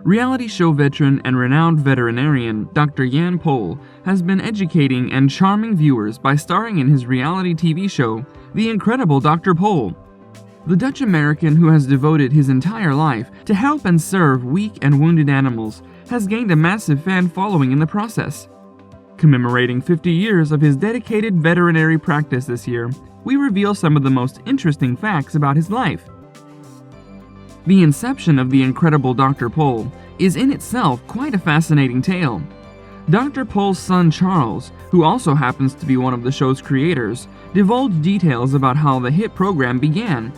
Reality show veteran and renowned veterinarian Dr. Pol has been educating and charming viewers by starring in his reality TV show, The Incredible Dr. Pol. The Dutch American, who has devoted his entire life to help and serve weak and wounded animals, has gained a massive fan following in the process. Commemorating 50 years of his dedicated veterinary practice this year, we reveal some of the most interesting facts about his life. The inception of The Incredible Dr. Pol is in itself quite a fascinating tale. Dr. Pol's son Charles, who also happens to be one of the show's creators, divulged details about how the hit program began.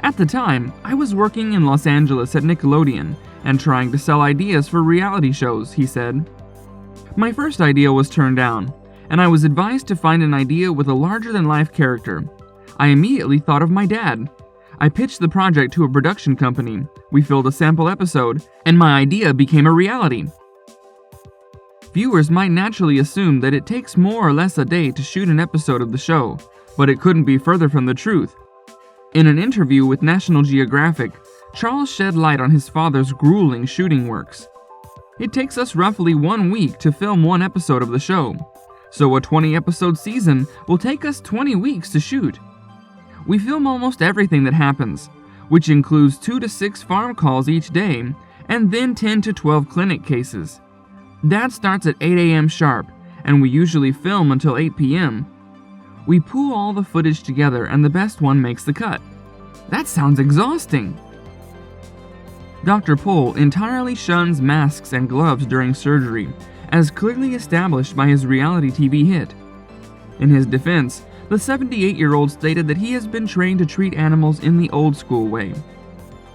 At the time, I was working in Los Angeles at Nickelodeon and trying to sell ideas for reality shows, he said. My first idea was turned down, and I was advised to find an idea with a larger-than-life character. I immediately thought of my dad. I pitched the project to a production company, we filmed a sample episode, and my idea became a reality. Viewers might naturally assume that it takes more or less a day to shoot an episode of the show, but it couldn't be further from the truth. In an interview with National Geographic, Charles shed light on his father's grueling shooting works. It takes us roughly 1 week to film one episode of the show, so a 20-episode season will take us 20 weeks to shoot. We film almost everything that happens, which includes 2 to 6 farm calls each day, and then 10 to 12 clinic cases. That starts at 8 a.m. sharp, and we usually film until 8 p.m. We pool all the footage together and the best one makes the cut. That sounds exhausting! Dr. Pol entirely shuns masks and gloves during surgery, as clearly established by his reality TV hit. In his defense, the 78-year-old stated that he has been trained to treat animals in the old-school way.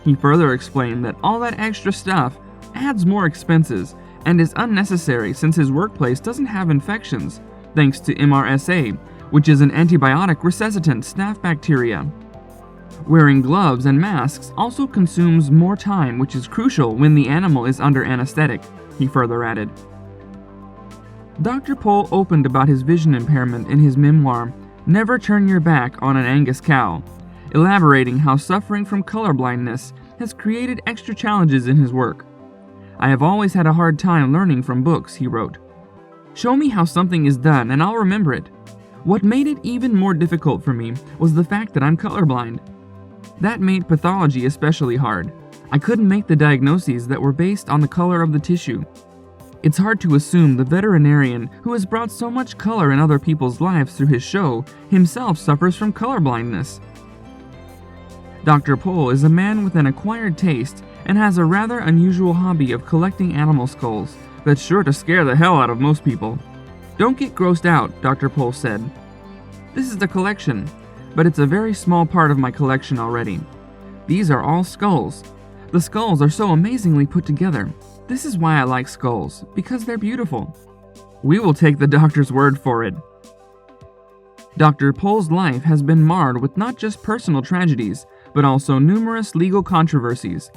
He further explained that all that extra stuff adds more expenses and is unnecessary since his workplace doesn't have infections, thanks to MRSA, which is an antibiotic resuscitant staph bacteria. Wearing gloves and masks also consumes more time, which is crucial when the animal is under anesthetic, he further added. Dr. Pol opened about his vision impairment in his memoir, Never Turn Your Back on an Angus Cow, elaborating how suffering from colorblindness has created extra challenges in his work. I have always had a hard time learning from books, he wrote. Show me how something is done and I'll remember it. What made it even more difficult for me was the fact that I'm colorblind. That made pathology especially hard. I couldn't make the diagnoses that were based on the color of the tissue. It's hard to assume the veterinarian who has brought so much color in other people's lives through his show himself suffers from colorblindness. Dr. Pol is a man with an acquired taste and has a rather unusual hobby of collecting animal skulls that's sure to scare the hell out of most people. Don't get grossed out, Dr. Pol said. This is a collection, but it's a very small part of my collection already. These are all skulls. The skulls are so amazingly put together. This is why I like skulls, because they're beautiful. We will take the doctor's word for it. Dr. Pol's life has been marred with not just personal tragedies, but also numerous legal controversies.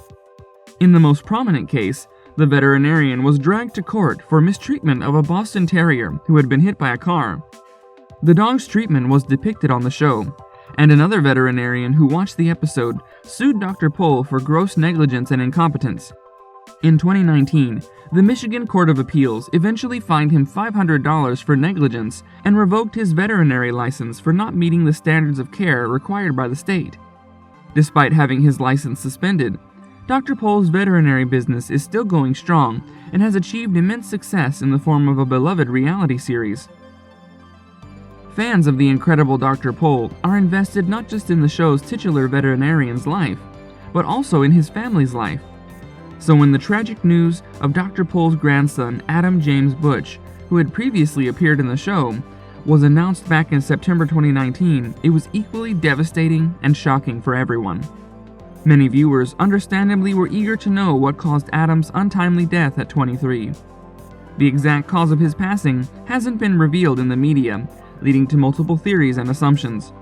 In the most prominent case, the veterinarian was dragged to court for mistreatment of a Boston Terrier who had been hit by a car. The dog's treatment was depicted on the show, and another veterinarian who watched the episode sued Dr. Pol for gross negligence and incompetence. In 2019, the Michigan Court of Appeals eventually fined him $500 for negligence and revoked his veterinary license for not meeting the standards of care required by the state. Despite having his license suspended, Dr. Pol's veterinary business is still going strong and has achieved immense success in the form of a beloved reality series. Fans of The Incredible Dr. Pol are invested not just in the show's titular veterinarian's life, but also in his family's life. So when the tragic news of Dr. Pol's grandson, Adam James Butch, who had previously appeared in the show, was announced back in September 2019, it was equally devastating and shocking for everyone. Many viewers understandably were eager to know what caused Adam's untimely death at 23. The exact cause of his passing hasn't been revealed in the media, leading to multiple theories and assumptions.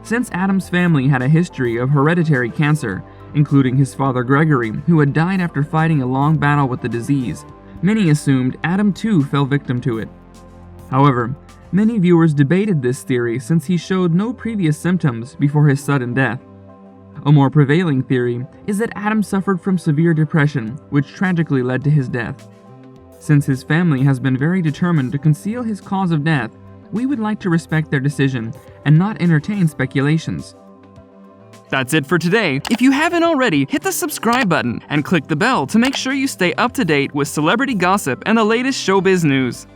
Since Adam's family had a history of hereditary cancer, including his father Gregory, who had died after fighting a long battle with the disease, many assumed Adam too fell victim to it. However, many viewers debated this theory since he showed no previous symptoms before his sudden death. A more prevailing theory is that Adam suffered from severe depression, which tragically led to his death. Since his family has been very determined to conceal his cause of death, we would like to respect their decision and not entertain speculations. That's it for today. If you haven't already, hit the subscribe button and click the bell to make sure you stay up to date with celebrity gossip and the latest showbiz news.